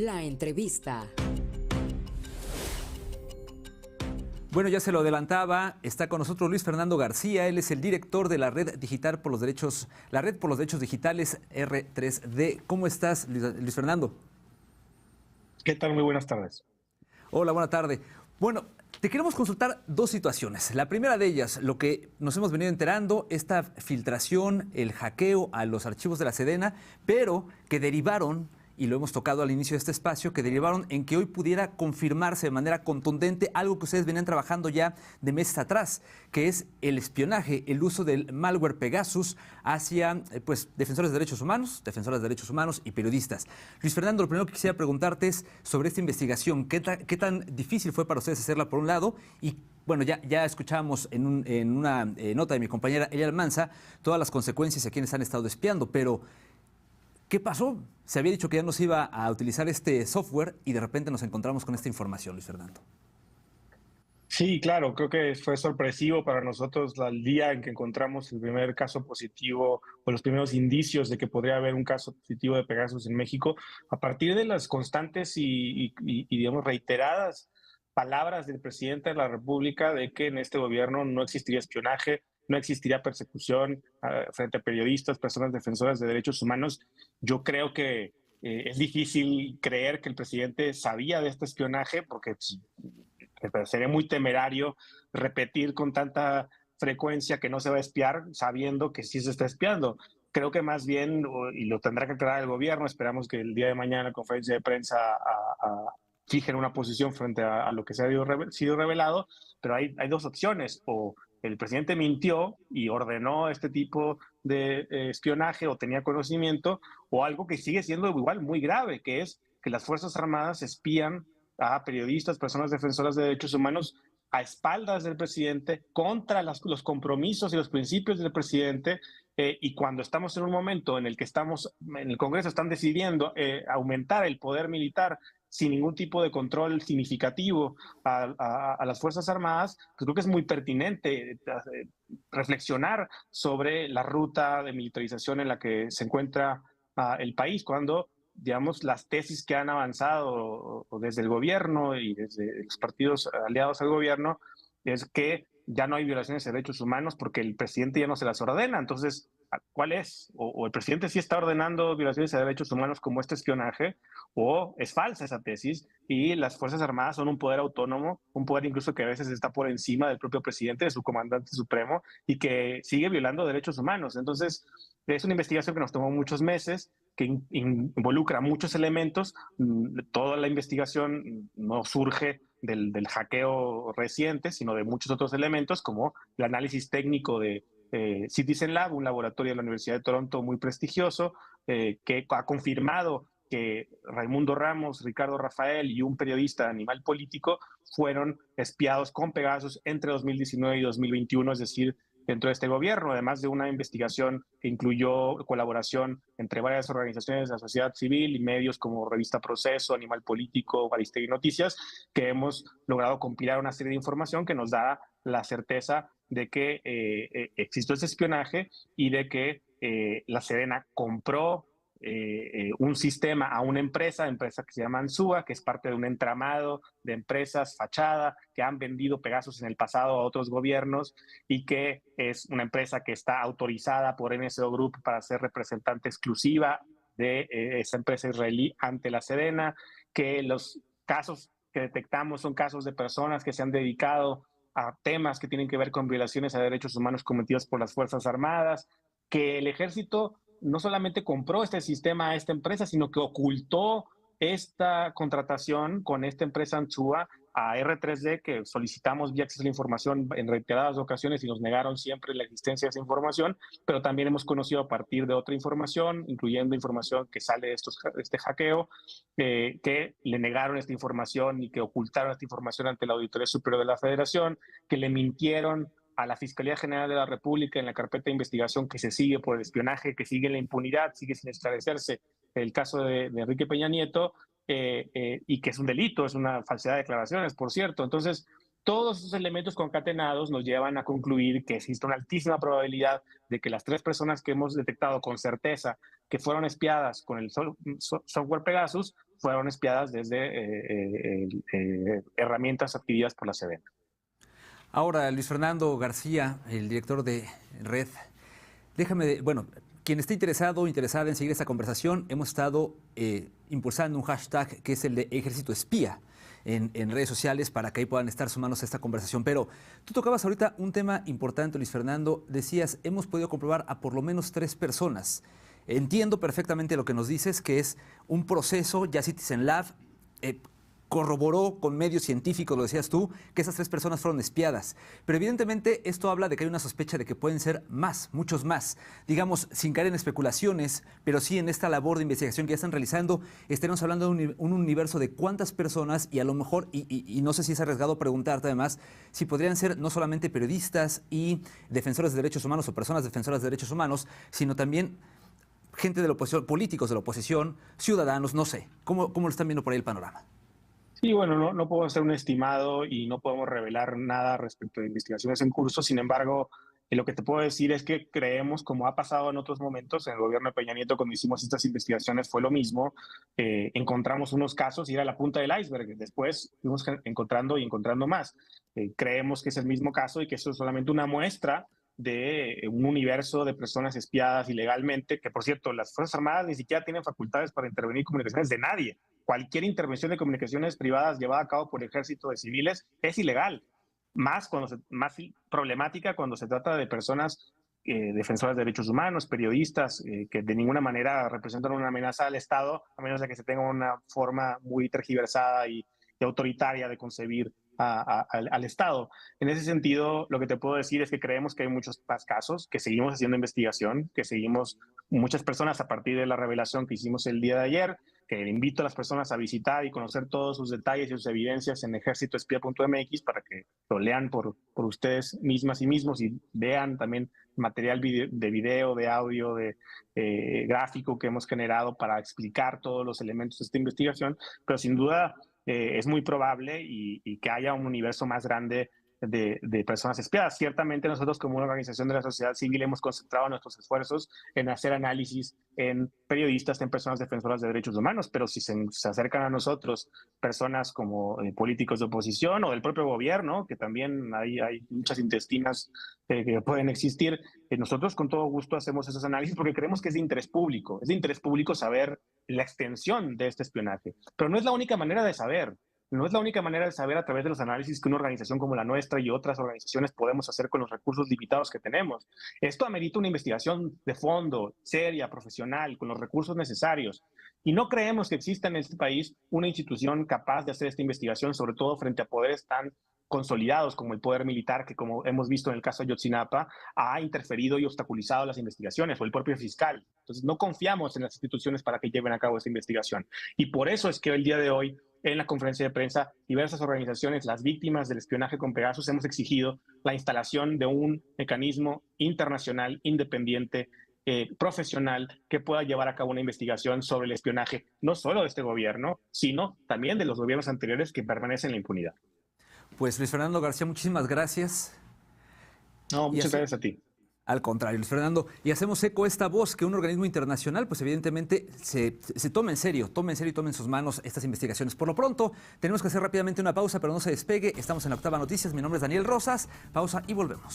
La entrevista. Bueno, ya se lo adelantaba, está con nosotros Luis Fernando García, él es el director de la Red Digital por los Derechos, la Red por los Derechos Digitales R3D. ¿Cómo estás, Luis Fernando? ¿Qué tal? Muy buenas tardes. Hola, buena tarde. Bueno, te queremos consultar dos situaciones. La primera de ellas, lo que nos hemos venido enterando, esta filtración, el hackeo a los archivos de la Sedena, pero que derivaron, y lo hemos tocado al inicio de este espacio, que derivaron en que hoy pudiera confirmarse de manera contundente algo que ustedes venían trabajando ya de meses atrás, que es el espionaje, el uso del malware Pegasus hacia defensores de derechos humanos, defensoras de derechos humanos y periodistas. Luis Fernando, lo primero que quisiera preguntarte es sobre esta investigación. ¿Qué tan difícil fue para ustedes hacerla por un lado? Y bueno, ya escuchábamos en una nota de mi compañera Elia Almanza todas las consecuencias a quienes han estado espiando, pero ¿qué pasó? Se había dicho que ya no se iba a utilizar este software y de repente nos encontramos con esta información, Luis Fernando. Sí, claro, creo que fue sorpresivo para nosotros el día en que encontramos el primer caso positivo o los primeros indicios de que podría haber un caso positivo de Pegasus en México, a partir de las constantes digamos, reiteradas palabras del presidente de la República de que en este gobierno no existiría espionaje, no existiría persecución frente a periodistas, personas defensoras de derechos humanos. Yo creo que es difícil creer que el presidente sabía de este espionaje porque sería muy temerario repetir con tanta frecuencia que no se va a espiar sabiendo que sí se está espiando. Creo que más bien, y lo tendrá que aclarar el gobierno, esperamos que el día de mañana en la conferencia de prensa fijen una posición frente a lo que se ha sido revelado, pero hay dos opciones: o el presidente mintió y ordenó este tipo de espionaje o tenía conocimiento, o algo que sigue siendo igual muy grave, que es que las Fuerzas Armadas espían a periodistas, personas defensoras de derechos humanos a espaldas del presidente, contra los compromisos y los principios del presidente, y cuando estamos en un momento en el que estamos, en el Congreso están decidiendo aumentar el poder militar sin ningún tipo de control significativo a las Fuerzas Armadas, pues creo que es muy pertinente reflexionar sobre la ruta de militarización en la que se encuentra el país, cuando digamos, las tesis que han avanzado desde el gobierno y desde los partidos aliados al gobierno es que ya no hay violaciones de derechos humanos porque el presidente ya no se las ordena. Entonces, ¿cuál es? O el presidente sí está ordenando violaciones de derechos humanos como este espionaje, o es falsa esa tesis y las Fuerzas Armadas son un poder autónomo, un poder incluso que a veces está por encima del propio presidente, de su comandante supremo, y que sigue violando derechos humanos. Entonces, es una investigación que nos tomó muchos meses, que involucra muchos elementos. Toda la investigación no surge del hackeo reciente, sino de muchos otros elementos, como el análisis técnico de Citizen Lab, un laboratorio de la Universidad de Toronto muy prestigioso, que ha confirmado que Raimundo Ramos, Ricardo Rafael y un periodista de Animal Político fueron espiados con Pegasus entre 2019 y 2021, es decir, dentro de este gobierno, además de una investigación que incluyó colaboración entre varias organizaciones de la sociedad civil y medios como Revista Proceso, Animal Político, Aristegui Noticias, que hemos logrado compilar una serie de información que nos da la certeza de que existió ese espionaje y de que la Sedena compró un sistema a una empresa que se llama Ansúa, que es parte de un entramado de empresas fachada que han vendido Pegasus en el pasado a otros gobiernos, y que es una empresa que está autorizada por NSO Group para ser representante exclusiva de esa empresa israelí ante la Sedena, que los casos que detectamos son casos de personas que se han dedicado a temas que tienen que ver con violaciones a derechos humanos cometidos por las Fuerzas Armadas, que el ejército no solamente compró este sistema a esta empresa, sino que ocultó esta contratación con esta empresa Ansúa a R3D, que solicitamos vía acceso a la información en reiteradas ocasiones y nos negaron siempre la existencia de esa información, pero también hemos conocido a partir de otra información, incluyendo información que sale de este hackeo, que le negaron esta información y que ocultaron esta información ante la Auditoría Superior de la Federación, que le mintieron a la Fiscalía General de la República en la carpeta de investigación que se sigue por el espionaje, que sigue la impunidad, sigue sin esclarecerse el caso de Enrique Peña Nieto, y que es un delito, es una falsedad de declaraciones, por cierto. Entonces, Todos esos elementos concatenados nos llevan a concluir que existe una altísima probabilidad de que las 3 personas que hemos detectado con certeza que fueron espiadas con el software Pegasus fueron espiadas desde herramientas adquiridas por la Sedena. Ahora, Luis Fernando García, el director de Red, bueno, quien esté interesado o interesada en seguir esta conversación, hemos estado impulsando un hashtag que es el de Ejército Espía en redes sociales para que ahí puedan estar sumándose a esta conversación. Pero tú tocabas ahorita un tema importante, Luis Fernando. Decías, hemos podido comprobar a por lo menos 3 personas. Entiendo perfectamente lo que nos dices, que es un proceso, ya Citizen Lab corroboró con medios científicos, lo decías tú, que esas 3 personas fueron espiadas. Pero evidentemente esto habla de que hay una sospecha de que pueden ser más, muchos más. Digamos, sin caer en especulaciones, pero sí en esta labor de investigación que ya están realizando, estaremos hablando de un universo de cuántas personas y a lo mejor, y no sé si es arriesgado preguntarte además, si podrían ser no solamente periodistas y defensores de derechos humanos o personas defensoras de derechos humanos, sino también gente de la oposición, políticos de la oposición, ciudadanos, no sé. ¿Cómo lo están viendo por ahí el panorama? Sí, bueno, no puedo hacer un estimado y no podemos revelar nada respecto de investigaciones en curso. Sin embargo, lo que te puedo decir es que creemos, como ha pasado en otros momentos, en el gobierno de Peña Nieto, cuando hicimos estas investigaciones fue lo mismo. Encontramos unos casos y era la punta del iceberg. Después fuimos encontrando y encontrando más. Creemos que es el mismo caso y que eso es solamente una muestra de un universo de personas espiadas ilegalmente, que por cierto, las Fuerzas Armadas ni siquiera tienen facultades para intervenir en comunicaciones de nadie. Cualquier intervención de comunicaciones privadas llevada a cabo por el ejército de civiles es ilegal, más problemática cuando se trata de personas defensoras de derechos humanos, periodistas, que de ninguna manera representan una amenaza al Estado, a menos de que se tenga una forma muy tergiversada y autoritaria de concebir al Estado. En ese sentido, lo que te puedo decir es que creemos que hay muchos más casos, que seguimos haciendo investigación, que seguimos muchas personas a partir de la revelación que hicimos el día de ayer, que invito a las personas a visitar y conocer todos sus detalles y sus evidencias en ejércitoespía.mx para que lo lean por ustedes mismas y mismos y vean también material de video, de audio, de gráfico que hemos generado para explicar todos los elementos de esta investigación, pero sin duda es muy probable y que haya un universo más grande de personas espiadas. Ciertamente nosotros como una organización de la sociedad civil hemos concentrado nuestros esfuerzos en hacer análisis en periodistas, en personas defensoras de derechos humanos, pero si se acercan a nosotros personas como políticos de oposición o del propio gobierno, que también hay muchas intestinas que pueden existir, nosotros con todo gusto hacemos esos análisis porque creemos que es de interés público. Es de interés público saber la extensión de este espionaje, pero no es la única manera de saber. No es la única manera de saber a través de los análisis que una organización como la nuestra y otras organizaciones podemos hacer con los recursos limitados que tenemos. Esto amerita una investigación de fondo, seria, profesional, con los recursos necesarios. Y no creemos que exista en este país una institución capaz de hacer esta investigación, sobre todo frente a poderes tan consolidados como el poder militar, que como hemos visto en el caso de Ayotzinapa, ha interferido y obstaculizado las investigaciones, o el propio fiscal. Entonces no confiamos en las instituciones para que lleven a cabo esta investigación. Y por eso es que el día de hoy, en la conferencia de prensa, diversas organizaciones, las víctimas del espionaje con Pegasus, hemos exigido la instalación de un mecanismo internacional, independiente, profesional, que pueda llevar a cabo una investigación sobre el espionaje, no solo de este gobierno, sino también de los gobiernos anteriores que permanecen en la impunidad. Pues Luis Fernando García, muchísimas gracias. No, muchas gracias a ti. Al contrario, Luis Fernando, y hacemos eco a esta voz que un organismo internacional, pues evidentemente se tome en serio y tome en sus manos estas investigaciones. Por lo pronto, tenemos que hacer rápidamente una pausa, pero no se despegue. Estamos en la Octava Noticias. Mi nombre es Daniel Rosas. Pausa y volvemos.